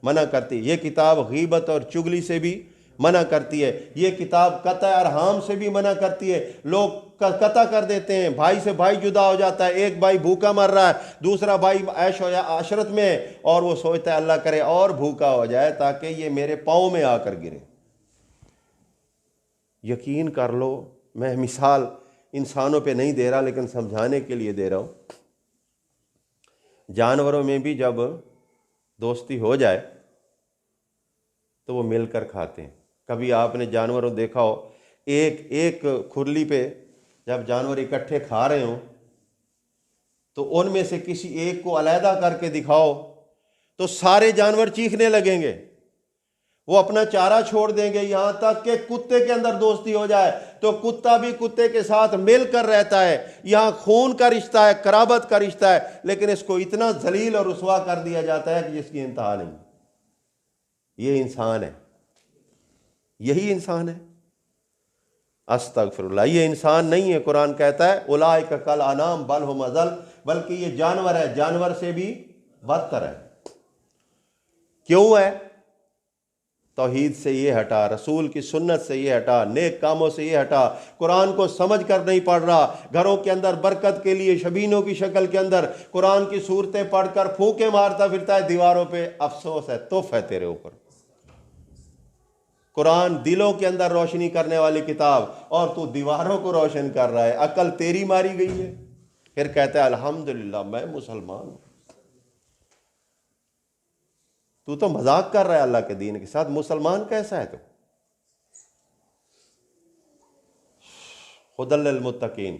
मना करती है, ये किताब गीबत और चुगली से भी मना करती है, ये किताब कता अरहाम से भी मना करती है। लोग कता कर देते हैं, भाई से भाई जुदा हो जाता है, एक भाई भूखा मर रहा है, दूसरा भाई ऐश हो आशरत में, और वो सोचता है अल्लाह करे और भूखा हो जाए ताकि ये मेरे पाँव में आकर गिरे। यकीन कर लो, मैं मिसाल इंसानों पे नहीं दे रहा लेकिन समझाने के लिए दे रहा हूँ। जानवरों में भी जब दोस्ती हो जाए तो वो मिलकर खाते हैं। कभी आपने जानवरों देखा हो, एक एक खुरली पे जब जानवर इकट्ठे खा रहे हो तो उनमें से किसी एक को अलहदा करके दिखाओ तो सारे जानवर चीखने लगेंगे, वो अपना चारा छोड़ देंगे। यहां तक कि कुत्ते के अंदर दोस्ती हो जाए तो कुत्ता भी कुत्ते के साथ मिलकर रहता है। यहां खून का रिश्ता है, कराबत का रिश्ता है, लेकिन इसको इतना जलील और रुसवा कर दिया जाता है कि जिसकी इंतहा नहीं। ये इंसान है, यही इंसान है। अस्तगफिरुल्लाह, ये इंसान नहीं है। कुरान कहता है उलाइक कल अनाम बल हुम अज़ल, बल्कि ये जानवर है, जानवर से भी बदतर है। क्यों है? तौहीद से ये हटा, रसूल की सुन्नत से ये हटा, नेक कामों से ये हटा, कुरान को समझ कर नहीं पढ़ रहा। घरों के अंदर बरकत के लिए शबीनों की शक्ल के अंदर कुरान की सूरतें पढ़कर फूंके मारता फिरता है दीवारों पे। अफसोस है, तोफ है तेरे ऊपर। कुरान दिलों के अंदर रोशनी करने वाली किताब और तू दीवारों को रोशन कर रहा है। अकल तेरी मारी गई है। फिर कहता है अल्हम्दुलिल्लाह मैं मुसलमान हूं। तू तो मजाक कर रहा है अल्लाह के दीन के साथ। मुसलमान कैसा है तू? हुदल लिल मुत्तकीन,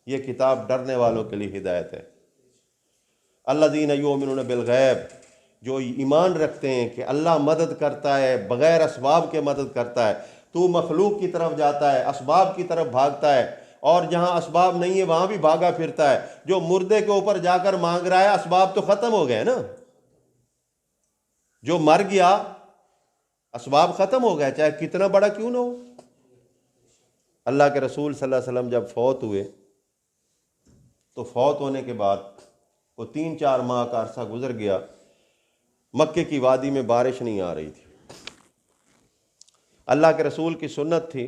ये किताब डरने वालों के लिए हिदायत है। अल्लज़ीना युमिनून बिल गैब, जो ईमान रखते हैं कि अल्लाह मदद करता है, बग़ैर असबाब के मदद करता है। तू मखलूक की तरफ जाता है, असबाब की तरफ भागता है, और जहां असबाब नहीं है वहां भी भागा फिरता है। जो मुर्दे के ऊपर जाकर मांग रहा है, असबाब तो खत्म हो गए ना। जो मर गया असबाब खत्म हो गए, चाहे कितना बड़ा क्यों ना हो। अल्लाह के रसूल सल्लल्लाहु अलैहि वसल्लम जब फौत हुए तो फौत होने के बाद वो 3-4 माह का अरसा गुजर गया। मक्के की वादी में बारिश नहीं आ रही थी। अल्लाह के रसूल की सुन्नत थी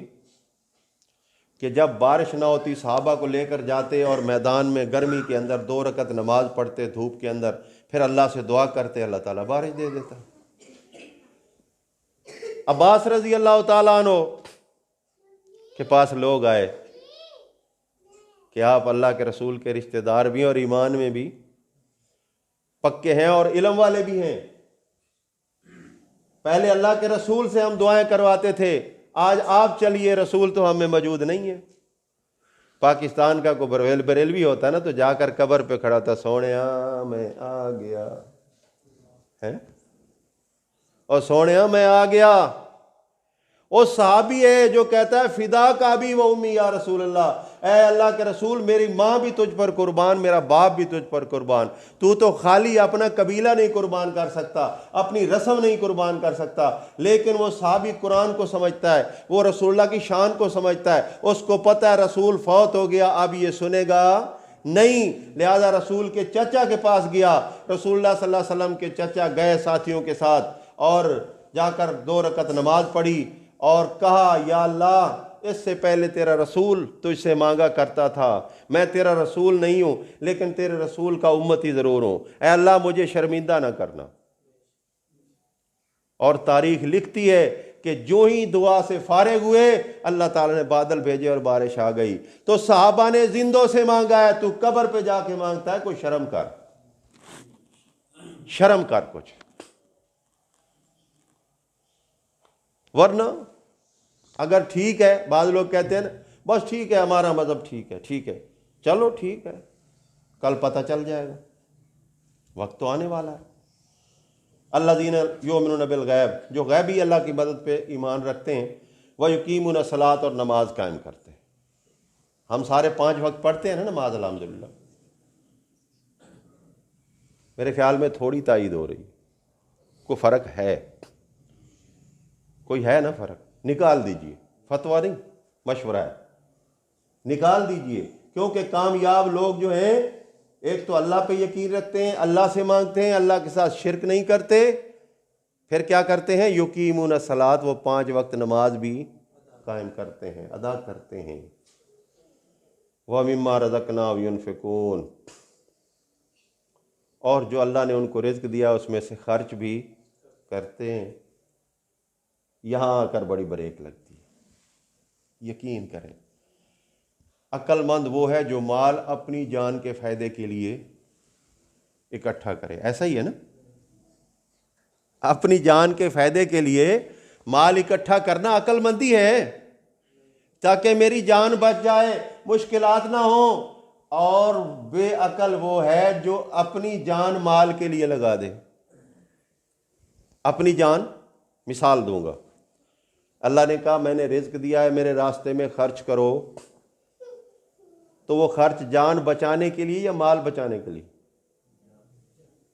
कि जब बारिश ना होती सहाबा को लेकर जाते और मैदान में गर्मी के अंदर 2 रकत नमाज पढ़ते धूप के अंदर, फिर अल्लाह से दुआ करते, अल्लाह ताला बारिश दे देता। अब्बास रजी अल्लाह ताला अन्हु के पास लोग आए कि आप अल्लाह के रसूल के रिश्तेदार भी हैं और ईमान में भी पक्के हैं और इल्म वाले भी हैं। पहले अल्लाह के रसूल से हम दुआएं करवाते थे, आज आप चलिए, रसूल तो हमें मौजूद नहीं है। पाकिस्तान का कोई बरेलवी होता ना तो जाकर कब्र पे खड़ा था, सोनिया मैं आ गया है, और सोनिया मैं आ गया। वो सहाबी है जो कहता है फिदा का भी वो उम्मी या रसूल अल्लाह, ऐ अल्लाह के रसूल मेरी माँ भी तुझ पर कुर्बान, मेरा बाप भी तुझ पर कुर्बान। तू तो खाली अपना कबीला नहीं कुर्बान कर सकता, अपनी रस्म नहीं कुर्बान कर सकता, लेकिन वो सहाबी कुरान को समझता है, वो रसूलुल्लाह की शान को समझता है। उसको पता है रसूल फौत हो गया, अब ये सुनेगा नहीं, लिहाजा रसूल के चचा के पास गया। रसूलुल्लाह सल्लल्लाहु अलैहि वसल्लम के चचा गए साथियों के साथ और जाकर 2 रकत नमाज पढ़ी और कहा, या अल्लाह, इससे पहले तेरा रसूल तुझसे मांगा करता था, मैं तेरा रसूल नहीं हूं लेकिन तेरे रसूल का उम्मती ज़रूर हूं, ऐ अल्लाह मुझे शर्मिंदा ना करना। और तारीख लिखती है कि जो ही दुआ से फारिग हुए अल्लाह ताला ने बादल भेजे और बारिश आ गई। तो सहाबा ने जिंदों से मांगा है, तू कब्र पे जाके मांगता है, कोई शर्म कर, शर्म कर कुछ। वरना अगर ठीक है, बाद लोग कहते हैं ना, बस ठीक है हमारा मजहब ठीक है, ठीक है, चलो ठीक है, कल पता चल जाएगा, वक्त तो आने वाला है। अल्लज़ीना युमिनून बिल गैब, जो गैबी अल्लाह की मदद पे ईमान रखते हैं, वह युकीमून सलात, और नमाज कायम करते हैं। हम सारे 5 वक्त पढ़ते हैं ना नमाज, अल्हम्दुलिल्लाह। मेरे ख्याल में थोड़ी तायीद हो रही, कोई फ़र्क है, कोई है ना फ़र्क, निकाल दीजिए, फतवा नहीं, मशवरा है, निकाल दीजिए। क्योंकि कामयाब लोग जो हैं, एक तो अल्लाह पे यकीन रखते हैं, अल्लाह से मांगते हैं, अल्लाह के साथ शिरक नहीं करते, फिर क्या करते हैं, युकीमून सलात, वो 5 वक्त नमाज भी कायम करते हैं, अदा करते हैं। व मिम्मा रज़क़नाहुम युनफ़िकून, और जो अल्लाह ने उनको रिज़्क़ दिया उसमें से खर्च भी करते हैं। यहाँ आकर बड़ी ब्रेक लगती है। यकीन करें, अक्लमंद वो है जो माल अपनी जान के फ़ायदे के लिए इकट्ठा करे। ऐसा ही है ना, अपनी जान के फ़ायदे के लिए माल इकट्ठा करना अक्लमंदी है, ताकि मेरी जान बच जाए, मुश्किलात ना हो। और बेअकल वो है जो अपनी जान माल के लिए लगा दे। अपनी जान, मिसाल दूंगा, अल्लाह ने कहा मैंने रिज़्क दिया है, मेरे रास्ते में खर्च करो, तो वो खर्च जान बचाने के लिए या माल बचाने के लिए?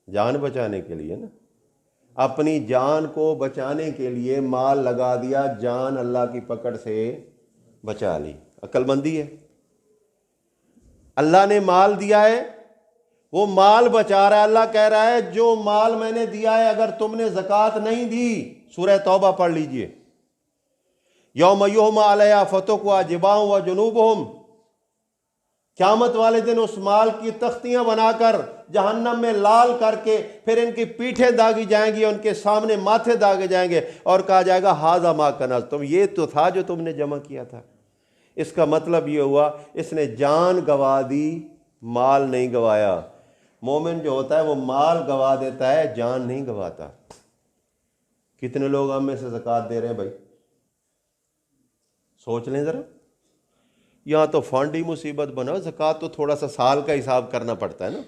जान बचाने के लिए ना। अपनी जान को बचाने के लिए माल लगा दिया, जान अल्लाह की पकड़ से बचा ली, अक्लमंदी है। अल्लाह ने माल दिया है, वो माल बचा रहा है। अल्लाह कह रहा है जो माल मैंने दिया है, अगर तुमने ज़कात नहीं दी, सूरह तौबा पढ़ लीजिए, यौम युहमा अलैहा फतुक्वा जिबाहुम व जुनूबुहुम, क़यामत वाले दिन उस माल की तख्तियां बनाकर जहन्नम में लाल करके फिर इनकी पीठें दागी जाएंगी, उनके सामने माथे दागे जाएंगे और कहा जाएगा हाजा मा कनज़्तुम, ये तो था जो तुमने जमा किया था। इसका मतलब ये हुआ इसने जान गंवा दी, माल नहीं गंवाया। मोमिन जो होता है वो माल गंवा देता है, जान नहीं गंवाता। कितने लोग हम में से ज़कात दे रहे हैं भाई, सोच लें ज़रा। यहाँ तो फंड ही मुसीबत बना, ज़कात तो थोड़ा सा साल का हिसाब करना पड़ता है ना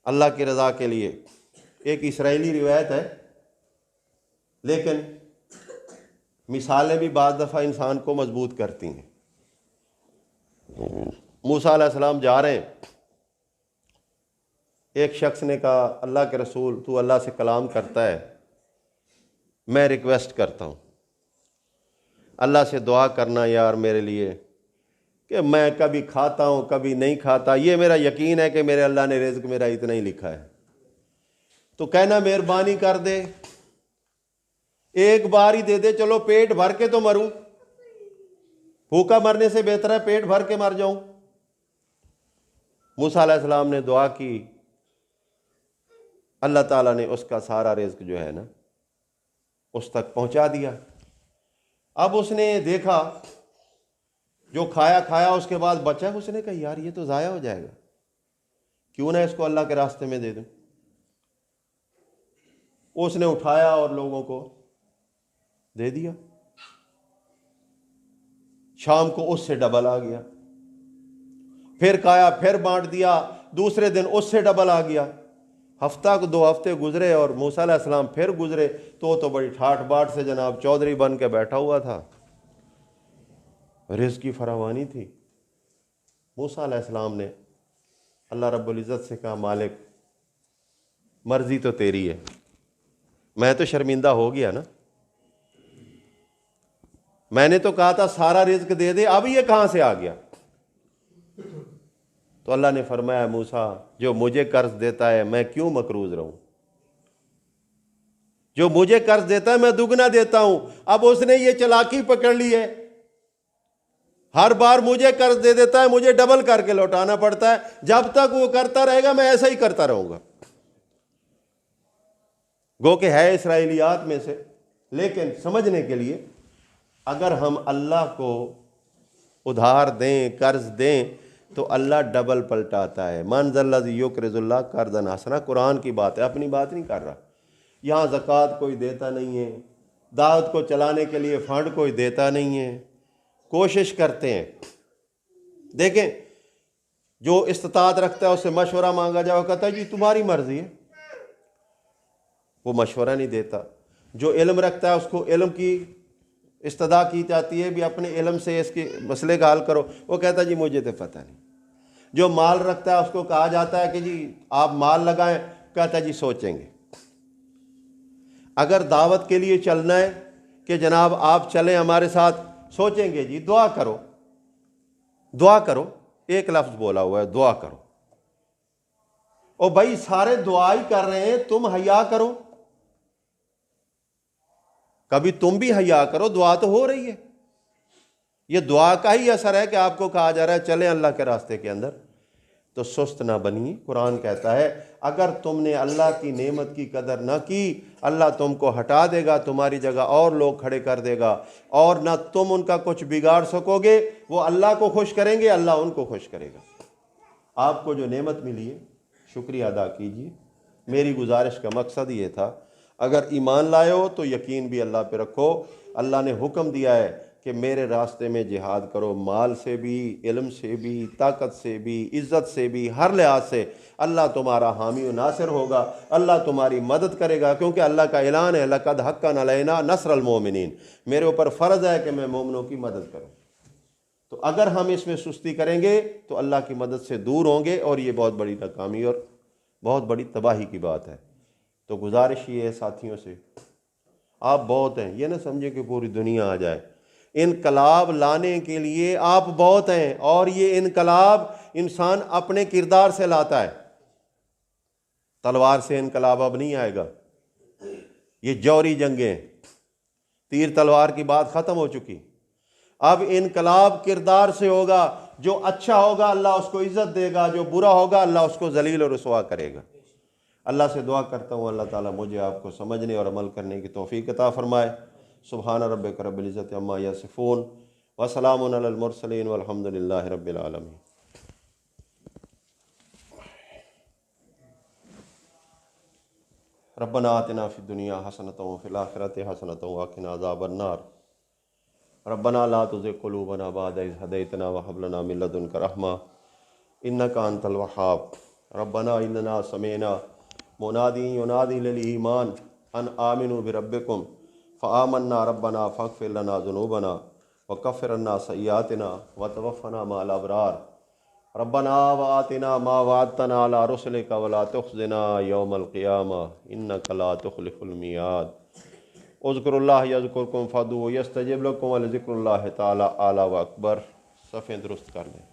अल्लाह की रज़ा के लिए। एक इसराइली रिवायत है, लेकिन मिसालें भी बाज़ दफ़ा इंसान को मजबूत करती हैं। मूसा अलैहिस्सलाम जा रहे हैं, एक शख्स ने कहा अल्लाह के रसूल, तू अल्लाह से कलाम करता है, मैं रिक्वेस्ट करता हूँ अल्लाह से दुआ करना यार मेरे लिए, कि मैं कभी खाता हूँ कभी नहीं खाता, ये मेरा यकीन है कि मेरे अल्लाह ने रिज़्क मेरा इतना ही लिखा है, तो कहना मेहरबानी कर दे, एक बार ही दे दे, चलो पेट भर के तो मरूं, भूखा मरने से बेहतर है पेट भर के मर जाऊं। मूसा अलैहिस्सलाम ने दुआ की, अल्लाह ताला ने उसका सारा रिज़्क जो है ना उस तक पहुंचा दिया। अब उसने देखा जो खाया खाया, उसके बाद बचा, उसने कहा यार ये तो ज़ाया हो जाएगा, क्यों ना इसको अल्लाह के रास्ते में दे दूं। उसने उठाया और लोगों को दे दिया, शाम को उससे डबल आ गया, फिर खाया फिर बांट दिया, दूसरे दिन उससे डबल आ गया। हफ्ता को 2 हफ्ते गुजरे और मूसा अलैहिस्सलाम फिर गुजरे, तो बड़ी ठाठ बाट से जनाब चौधरी बन के बैठा हुआ था, रिज़्क की फरावानी थी। मूसा अलैहिस्सलाम ने अल्लाह रब्बुल इज़्ज़त से कहा मालिक मर्जी तो तेरी है, मैं तो शर्मिंदा हो गया ना, मैंने तो कहा था सारा रिज़्क दे दे, अब ये कहां से आ गया। तो अल्लाह ने फरमाया मूसा जो मुझे कर्ज देता है मैं क्यों मकरूज रहूं, जो मुझे कर्ज देता है मैं दुगना देता हूं। अब उसने ये चालाकी पकड़ ली है, हर बार मुझे कर्ज दे देता है, मुझे डबल करके लौटाना पड़ता है। जब तक वो करता रहेगा मैं ऐसा ही करता रहूंगा। गो के है इसराइलियात में से, लेकिन समझने के लिए अगर हम अल्लाह को उधार दें, कर्ज दें, तो अल्लाह डबल पलटाता है। मन ज़ल्लज़ी युक़रिज़ुल्लाह कर्ज़न हसना, कुरान की बात है, अपनी बात नहीं कर रहा। यहाँ ज़कात कोई देता नहीं है, दावत को चलाने के लिए फंड कोई देता नहीं है। कोशिश करते हैं, देखें जो इस्तात रखता है उससे मशवरा मांगा जाओ, कहता है जी तुम्हारी मर्जी है, वो मशवरा नहीं देता। जो इल्म रखता है उसको इल्म की इस्तदा की जाती है, भी अपने इल्म से इसके मसले का हल करो, वो कहता है जी मुझे तो पता नहीं। जो माल रखता है उसको कहा जाता है कि जी आप माल लगाएं, कहता है जी सोचेंगे। अगर दावत के लिए चलना है कि जनाब आप चलें हमारे साथ, सोचेंगे जी दुआ करो, दुआ करो, एक लफ्ज बोला हुआ है दुआ करो। ओ भाई सारे दुआ ही कर रहे हैं, तुम हया करो, कभी तुम भी हया करो, दुआ तो हो रही है। ये दुआ का ही असर है कि आपको कहा जा रहा है चले अल्लाह के रास्ते के अंदर, तो सुस्त ना बनिए। कुरान कहता है अगर तुमने अल्लाह की नेमत की कदर ना की, अल्लाह तुमको हटा देगा, तुम्हारी जगह और लोग खड़े कर देगा, और ना तुम उनका कुछ बिगाड़ सकोगे। वो अल्लाह को खुश करेंगे, अल्लाह उनको खुश करेगा। आपको जो नेमत मिली है शुक्रिया अदा कीजिए। मेरी गुजारिश का मकसद ये था, अगर ईमान लाए हो तो यकीन भी अल्लाह पे रखो। अल्लाह ने हुक्म दिया है कि मेरे रास्ते में जिहाद करो, माल से भी, इल्म से भी, ताकत से भी, इज़्ज़त से भी, हर लिहाज से। अल्लाह तुम्हारा हामी व नासिर होगा, अल्लाह तुम्हारी मदद करेगा, क्योंकि अल्लाह का ऐलान है लक़द हक़्क़न अलैना नस्रुल मोमिनीन, मेरे ऊपर फ़र्ज़ है कि मैं मोमिनों की मदद करूँ। तो अगर हम इसमें सुस्ती करेंगे तो अल्लाह की मदद से दूर होंगे, और ये बहुत बड़ी नाकामी और बहुत बड़ी तबाही की बात है। तो गुजारिश ये है साथियों से, आप बहुत हैं, ये ना समझे कि पूरी दुनिया आ जाए। इनकलाब लाने के लिए आप बहुत हैं, और ये इनकलाब इंसान अपने किरदार से लाता है। तलवार से इनकलाब अब नहीं आएगा, ये जौहरी जंगें, तीर तलवार की बात ख़त्म हो चुकी। अब इनकलाब किरदार से होगा। जो अच्छा होगा अल्लाह उसको इज़्ज़त देगा, जो बुरा होगा अल्लाह उसको जलील और रुसवा करेगा। अल्लाह से दुआ करता हूँ अल्लाह ताला मुझे आपको समझने और अमल करने की तौफीक अता फरमाए। सुब्हान रब्बिक रब्बिल इज़्ज़ति अम्मा यसिफून व सलामुन अलल मुरसलीन वल्हम्दुलिल्लाहि रब्बिल आलमीन। रब्बना आतिना फिद दुनिया हसनतन व फिल आखिरति हसनतन व क़िना अज़ाबन नार। रब्बना ला तुज़िग़ क़ुलूबना बअद इज़ हदैतना व हब लना मिन लदुनका रहमा इन्नका अंतल वहाब। रब्बना इन्नना समीअना मुनादी युनादी लिल ईमान अन आमिनू बिरब्बिकुम फ़आमन्ना रब्बना फ़ग़फ़िर लना ज़ुनूबना व कफ़्फ़िर अन्ना सय्यातिना व तवफ़्फ़ना मअल अबरार। रब्बना व आतिना मा वअदतना अला रुसुलिका व ला तुख़ज़िना यौमल क़ियामा इन्नका ला तुख़्लिफ़ुल मियाद। उज़्कुरुल्लाह यज़्कुरकुम फ़दूहु यस्तजिब लकुम व लज़िक्रुल्लाहि तआला आला व अकबर। सफ़े दुरुस्त कर लें।